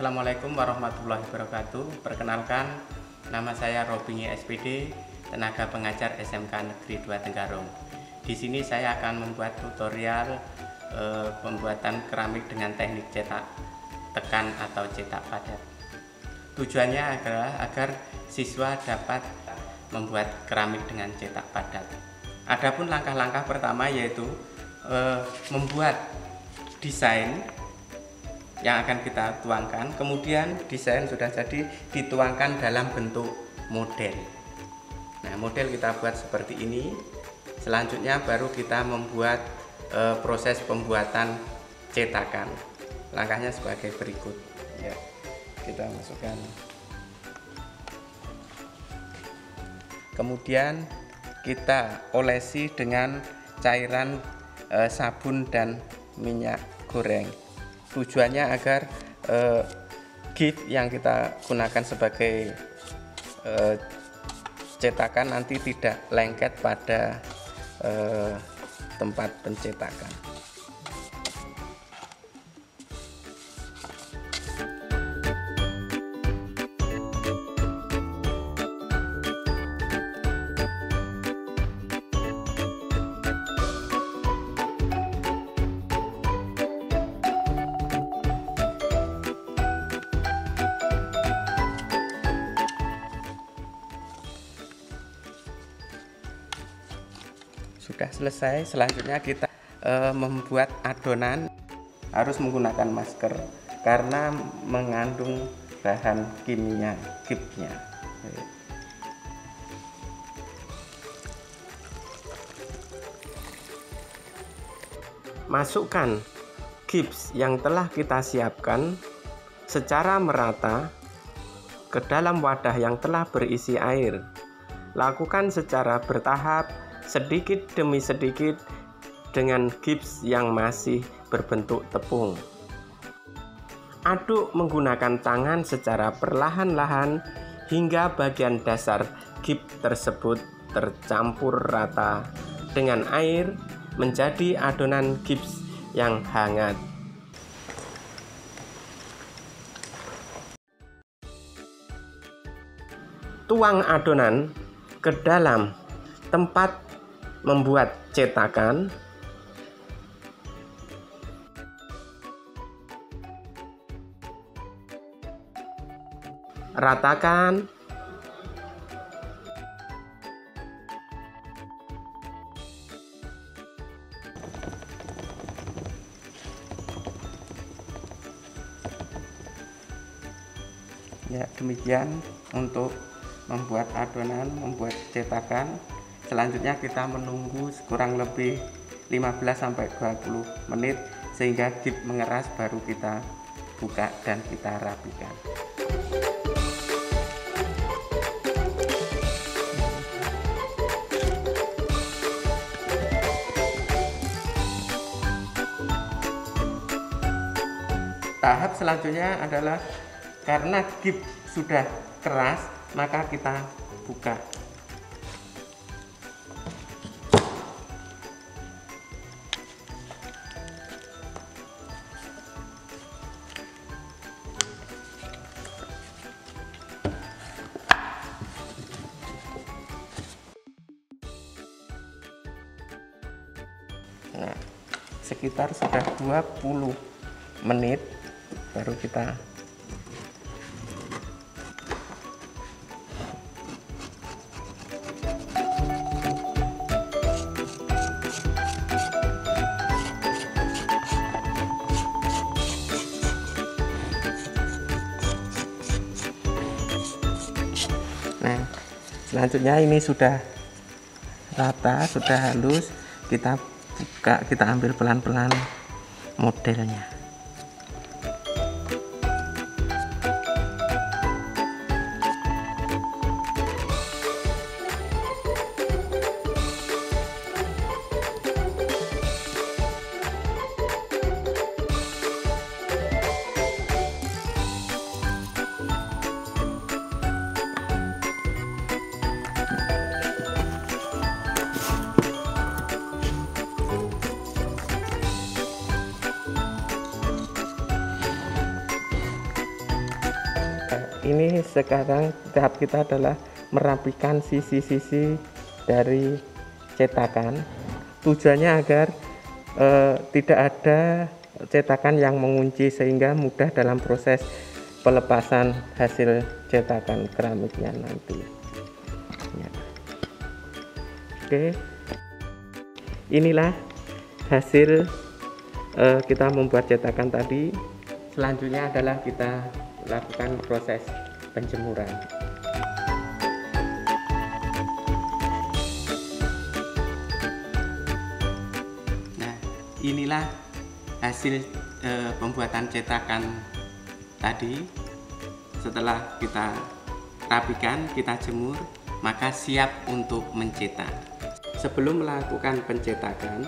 Assalamualaikum warahmatullahi wabarakatuh. Perkenalkan, nama saya Robingi SPD, tenaga pengajar SMK Negeri 2 Tenggarong. Di sini saya akan membuat tutorial pembuatan keramik dengan teknik cetak tekan atau cetak padat. Tujuannya adalah agar siswa dapat membuat keramik dengan cetak padat. Adapun langkah-langkah pertama yaitu membuat desain yang akan kita tuangkan. Kemudian desain sudah jadi, dituangkan dalam bentuk model. Nah, model kita buat seperti ini. Selanjutnya baru kita membuat proses pembuatan cetakan. Langkahnya sebagai berikut. Ya, kita masukkan. Kemudian kita olesi dengan cairan sabun dan minyak goreng. Tujuannya agar gips yang kita gunakan sebagai cetakan nanti tidak lengket pada tempat pencetakan. Sudah selesai, selanjutnya kita membuat adonan. Harus menggunakan masker karena mengandung bahan kimia gipsnya. Masukkan gips yang telah kita siapkan secara merata ke dalam wadah yang telah berisi air. Lakukan secara bertahap, sedikit demi sedikit dengan gips yang masih berbentuk tepung. Aduk menggunakan tangan secara perlahan-lahan hingga bagian dasar gips tersebut tercampur rata dengan air menjadi adonan gips yang hangat. Tuang adonan ke dalam tempat membuat cetakan. Ratakan. Ya, demikian untuk membuat adonan, membuat cetakan. Selanjutnya kita menunggu kurang lebih 15-20 menit sehingga gips mengeras, baru kita buka dan kita rapikan. Tahap selanjutnya adalah karena gips sudah keras, maka kita buka. Nah, sekitar sudah 20 menit baru kita selanjutnya ini sudah rata, sudah halus. Kita buka, kita ambil pelan-pelan modelnya. ini sekarang tahap kita adalah merapikan sisi-sisi dari cetakan. Tujuannya agar tidak ada cetakan yang mengunci sehingga mudah dalam proses pelepasan hasil cetakan keramiknya nanti. Ya. Oke, inilah hasil kita membuat cetakan tadi. Selanjutnya adalah kita lakukan proses penjemuran. Nah, inilah hasil pembuatan cetakan tadi. Setelah kita rapikan, kita jemur, maka siap untuk mencetak. Sebelum melakukan pencetakan,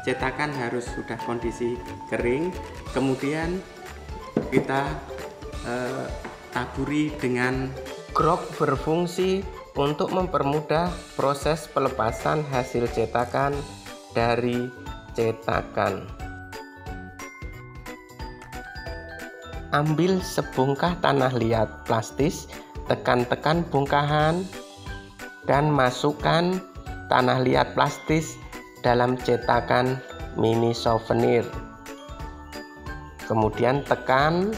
cetakan harus sudah kondisi kering, kemudian kita taburi dengan Grok berfungsi untuk mempermudah proses pelepasan hasil cetakan dari cetakan. Ambil sebongkah tanah liat plastis, tekan-tekan bongkahan dan masukkan tanah liat plastis dalam cetakan mini souvenir. Kemudian tekan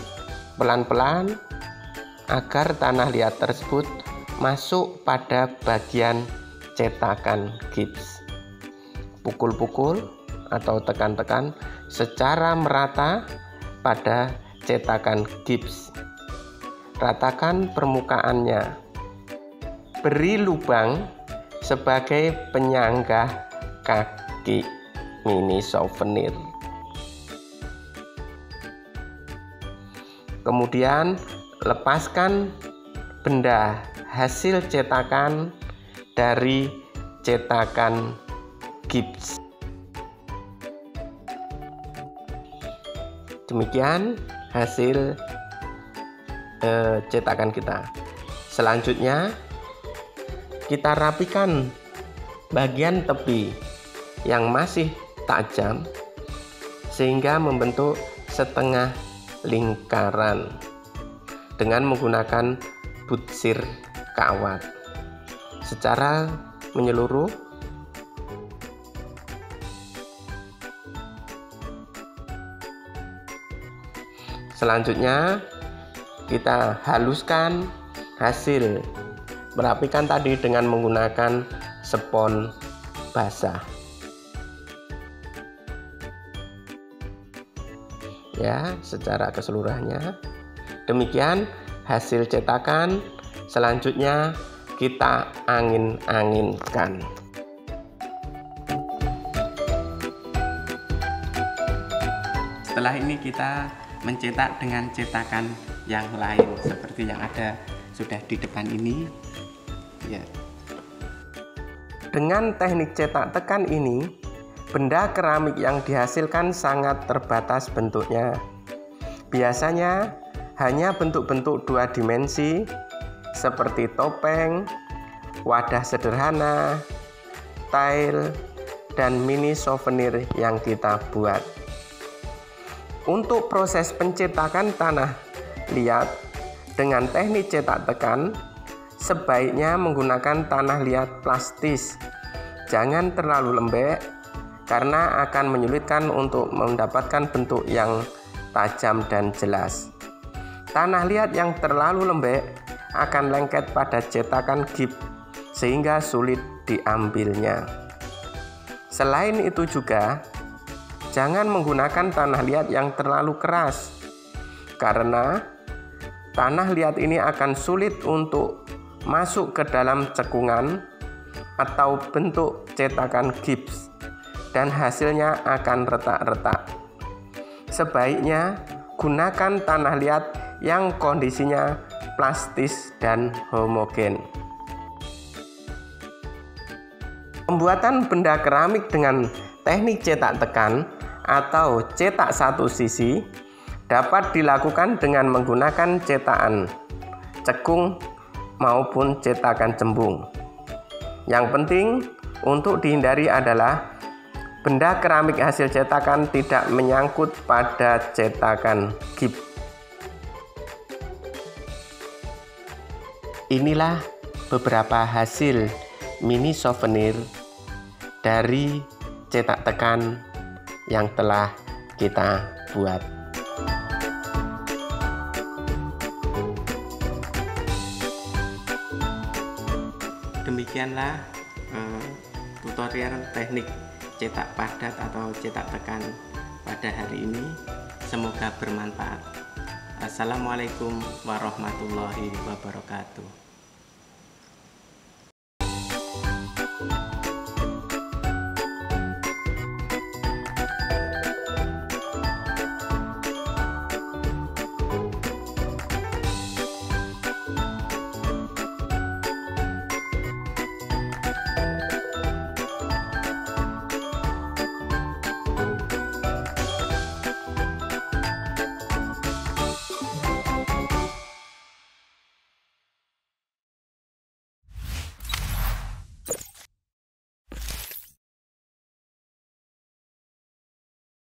pelan-pelan agar tanah liat tersebut masuk pada bagian cetakan gips. Pukul-pukul atau tekan-tekan secara merata pada cetakan gips. Ratakan permukaannya. Beri lubang sebagai penyangga kaki mini souvenir. Kemudian lepaskan benda hasil cetakan dari cetakan gips. Demikian hasil cetakan kita. Selanjutnya kita rapikan bagian tepi yang masih tajam sehingga membentuk setengah lingkaran dengan menggunakan butsir kawat secara menyeluruh. Selanjutnya kita haluskan hasil merapikan tadi dengan menggunakan spons basah. Ya, secara keseluruhannya. Demikian hasil cetakan. Selanjutnya kita angin-anginkan. Setelah ini kita mencetak dengan cetakan yang lain seperti yang ada sudah di depan ini. Ya. Dengan teknik cetak tekan ini, benda keramik yang dihasilkan sangat terbatas bentuknya. Biasanya hanya bentuk-bentuk dua dimensi seperti topeng, wadah sederhana, tile, dan mini souvenir yang kita buat. Untuk proses pencetakan tanah liat dengan teknik cetak tekan, sebaiknya menggunakan tanah liat plastis. Jangan terlalu lembek karena akan menyulitkan untuk mendapatkan bentuk yang tajam dan jelas. Tanah liat yang terlalu lembek akan lengket pada cetakan gips sehingga sulit diambilnya. Selain itu juga, jangan menggunakan tanah liat yang terlalu keras karena tanah liat ini akan sulit untuk masuk ke dalam cekungan atau bentuk cetakan gips dan hasilnya akan retak-retak. Sebaiknya gunakan tanah liat yang kondisinya plastis dan homogen. Pembuatan benda keramik dengan teknik cetak tekan atau cetak satu sisi dapat dilakukan dengan menggunakan cetakan cekung maupun cetakan cembung. Yang penting untuk dihindari adalah benda keramik hasil cetakan tidak menyangkut pada cetakan gips. Inilah beberapa hasil mini souvenir dari cetak tekan yang telah kita buat. Demikianlah tutorial teknik cetak padat atau cetak tekan pada hari ini. Semoga bermanfaat. Assalamualaikum warahmatullahi wabarakatuh.